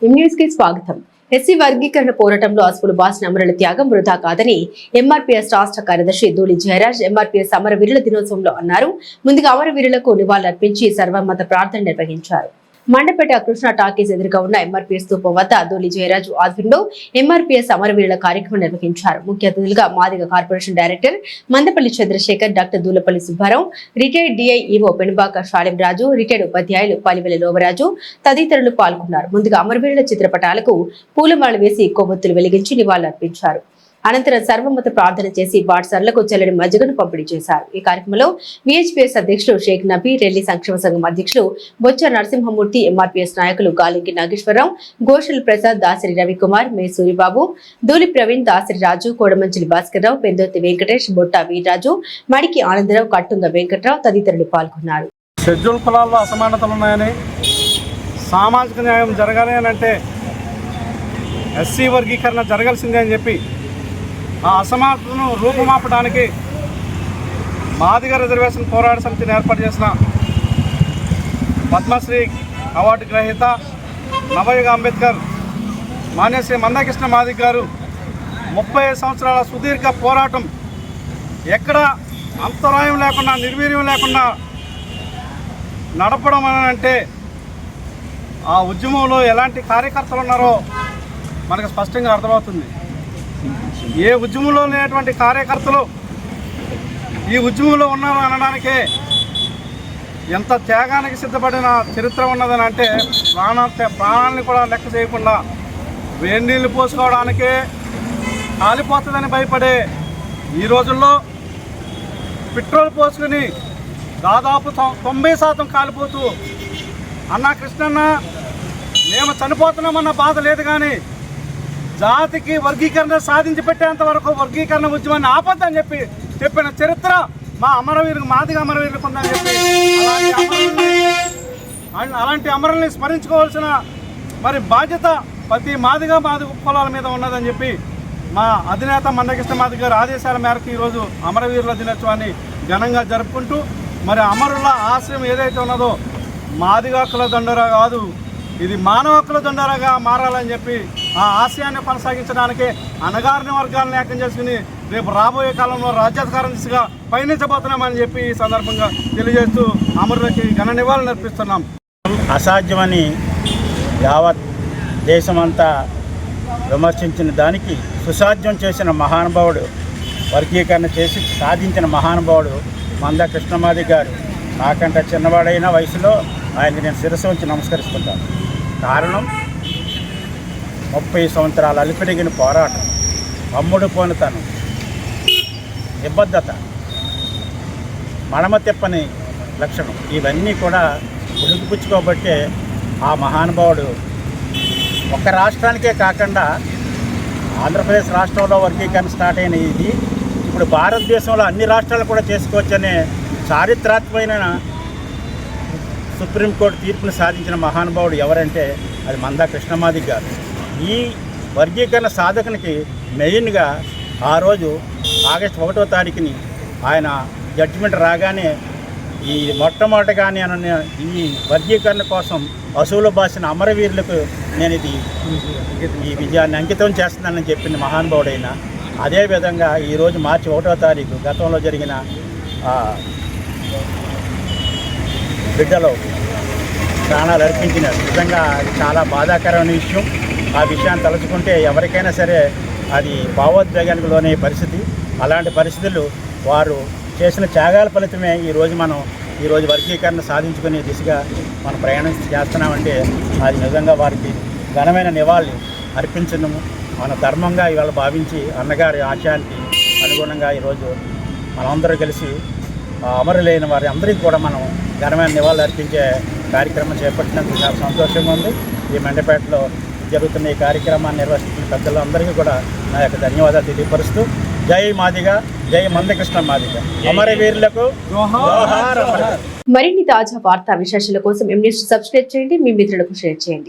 News కి స్వాగతం. SC వర్గీకరణ పోరాటంలో అసుపులు బాసిన అమరుల త్యాగం వృధా కాదని ఎంఆర్పీఎస్ రాష్ట్ర కార్యదర్శి ధూళి జయరాజ్ ఎంఆర్పీఎస్ అమరవీరుల దినోత్సవంలో అన్నారు. ముందుగా అమరవీరులకు నివాళులర్పించి సర్వమత ప్రార్థన నిర్వహించారు. మండపేట కృష్ణ టాకీస్ ఎదురుగా ఉన్న ఎంఆర్పీఎస్ స్థూపం వద్ద ధూళి జయరాజు ఆధ్వర్యంలో ఎంఆర్పీఎస్ అమరవీరుల కార్యక్రమం నిర్వహించారు. ముఖ్య అతిథులుగా Madiga corporation director Mandapalli Chandrasekhar, doctor Dulapalli Subbarao, retired DIEO Penubaka Shalim Raju, retired ఉపాధ్యాయులు పలివెల లోవరాజు తదితరులు పాల్గొన్నారు. ముందుగా అమరవీరుల చిత్రపటాలకు పూలమాలలు వేసి కొవ్వొత్తులు వెలిగించి నివాళులర్పించారు. అనంతరం సర్వమత ప్రార్థన చేసి బాటసార్లకు చల్లని మజ్జిగను పంపిణీ చేశారు. ఈ కార్యక్రమంలో విహెచ్పిఎస్ అధ్యక్షుడు షేక్ నబీ, రెల్లి సంక్షేమ సంఘం అధ్యక్షుడు బొచ్చ నరసింహమూర్తి, ఎంఆర్పీఎస్ నాయకులు గాలింకి నాగేశ్వరరావు, గోషల్ ప్రసాద్, దాసరి రవికుమార్, మే సూరిబాబు, ధూళి ప్రవీణ్, దాసరి రాజు, కోడమంచిలి భాస్కర్రావు, పెందోతి వెంకటేష్, బొట్ట వీర్రాజు, మడికి ఆనందరావు, కట్టుంగ వెంకట్రావు తదితరులు పాల్గొన్నారు. షెడ్యూల్ కులాల్లో అసమానతలు ఉన్నాయని, సామాజిక న్యాయం జరగాలి అని అంటే ఎస్సీ వర్గీకరణ జరగాల్సిందే అని చెప్పి ఆ అసమానతను రూపుమాపడానికి మాదిగ రిజర్వేషన్ పోరాట సమితిని ఏర్పాటు చేసిన పద్మశ్రీ అవార్డు గ్రహీత నవయుగ అంబేద్కర్ మాన్యశ్రీ మందకృష్ణ మాదిగ గారు 30 సంవత్సరాల సుదీర్ఘ పోరాటం ఎక్కడ అంతరాయం లేకుండా, నిర్వీర్యం లేకుండా నడపడం అని అంటే ఆ ఉద్యమంలో ఎలాంటి కార్యకర్తలు ఉన్నారో మనకు స్పష్టంగా అర్థమవుతుంది. ఏ ఉద్యమంలో లేనటువంటి కార్యకర్తలు ఈ ఉద్యమంలో ఉన్నారు అనడానికే ఎంత త్యాగానికి సిద్ధపడిన చరిత్ర ఉన్నదని అంటే ప్రాణాలని కూడా లెక్క చేయకుండా వేడి నీళ్ళు పోసుకోవడానికే కాలిపోతుందని భయపడే ఈ రోజుల్లో పెట్రోల్ పోసుకుని దాదాపు 90% కాలిపోతూ అన్నా కృష్ణన్న మేము చనిపోతున్నామన్న బాధ లేదు, కానీ జాతికి వర్గీకరణ సాధించి పెట్టేంత వరకు వర్గీకరణ ఉద్యమాన్ని ఆపద్దని చెప్పిన చరిత్ర మా మాదిగ అమరవీరులకు ఉందని చెప్పి అలాంటి అమరుల్ని స్మరించుకోవాల్సిన మరి బాధ్యత ప్రతి మాదిగ కులాల మీద ఉన్నదని చెప్పి మా అధినేత మందకృష్ణ మాదిగ గారి ఆదేశాల మేరకు ఈరోజు అమరవీరుల దినోత్సవాన్ని ఘనంగా జరుపుకుంటూ మరి అమరుల ఆశయం ఏదైతే ఉన్నదో మాదిగ హక్కుల దండోరా కాదు, ఇది మానవ హక్కుల దండోరాగా మారాలని చెప్పి ఆ ఆశయాన్ని కొనసాగించడానికి అణగారిన వర్గాలను ఏకం చేసుకుని రేపు రాబోయే కాలంలో రాజ్యాధికారం దిశగా పయనించబోతున్నామని చెప్పి ఈ సందర్భంగా తెలియజేస్తూ అమరులకి ఘన నివాళులు అర్పిస్తున్నాం. అసాధ్యమని యావత్ దేశమంతా విమర్శించిన దానికి సుసాధ్యం చేసిన మహానుభావుడు, వర్గీకరణ చేసి సాధించిన మహానుభావుడు మంద కృష్ణమాది గారు. నాకంటే చిన్నవాడైన వయసులో ఆయనకి నేను శిరస్సు ఉంచి నమస్కరిస్తుంటాను. కారణం 30 సంవత్సరాల అలిపిడిగిన పోరాటం, అమ్ముడు పోనితనం, నిబద్ధత, మడమ తిప్పని లక్షణం, ఇవన్నీ కూడా ఉడికిపుచ్చుకోబట్టే ఆ మహానుభావుడు ఒక రాష్ట్రానికే కాకుండా ఆంధ్రప్రదేశ్ రాష్ట్రంలో వర్గీకరణ స్టార్ట్ అయిన ఇది ఇప్పుడు భారతదేశంలో అన్ని రాష్ట్రాలు కూడా చేసుకోవచ్చనే చారిత్రాత్మకమైన సుప్రీంకోర్టు తీర్పును సాధించిన మహానుభావుడు ఎవరంటే అది మంద కృష్ణమాది గారు. ఈ వర్గీకరణ సాధకునికి మెయిన్గా ఆ రోజు ఆగస్టు 1వ తారీఖుని ఆయన జడ్జిమెంట్ రాగానే ఈ మొట్టమొదటిగానే ఈ వర్గీకరణ కోసం అసువులు బాసిన అమరవీరులకు నేను ఈ విజయాన్ని అంకితం చేస్తున్నానని చెప్పింది మహానుభావుడైన. అదేవిధంగా ఈరోజు మార్చి 1వ తారీఖు గతంలో జరిగిన బిడ్డలో ప్రాణాలు అర్పించినారు. నిజంగా అది చాలా బాధాకరమైన విషయం. ఆ విషయాన్ని తలుచుకుంటే ఎవరికైనా సరే అది భావోద్వేగానికి లోనే పరిస్థితి. అలాంటి పరిస్థితులు వారు చేసిన త్యాగాల ఫలితమే ఈరోజు వర్గీకరణ సాధించుకునే దిశగా మనం ప్రయాణం చేస్తున్నామంటే అది నిజంగా వారికి ఘనమైన నివాళి అర్పించడము మన ధర్మంగా ఇవాళ భావించి అన్నగారి ఆశయానికి అనుగుణంగా ఈరోజు మనందరూ కలిసి అమరులైన వారి అందరికీ కూడా మనం ఘనమైన నివాళులు అర్పించే కార్యక్రమం చేపట్టినందుకు చాలా సంతోషంగా ఉంది. ఈ మండపేటలో జరుగుతున్న ఈ కార్యక్రమాన్ని నిర్వహిస్తున్న పెద్దలందరికీ కూడా నా యొక్క ధన్యవాదాలు తెలియపరుస్తూ జై మాదిగ, జై మందకృష్ణ మాదిగ, అమరవీరులకు జోహార్. మరిన్ని తాజా వార్తా విశేషాల కోసం న్యూస్ సబ్స్క్రైబ్ చేయండి, మీ మిత్రులకు షేర్ చేయండి.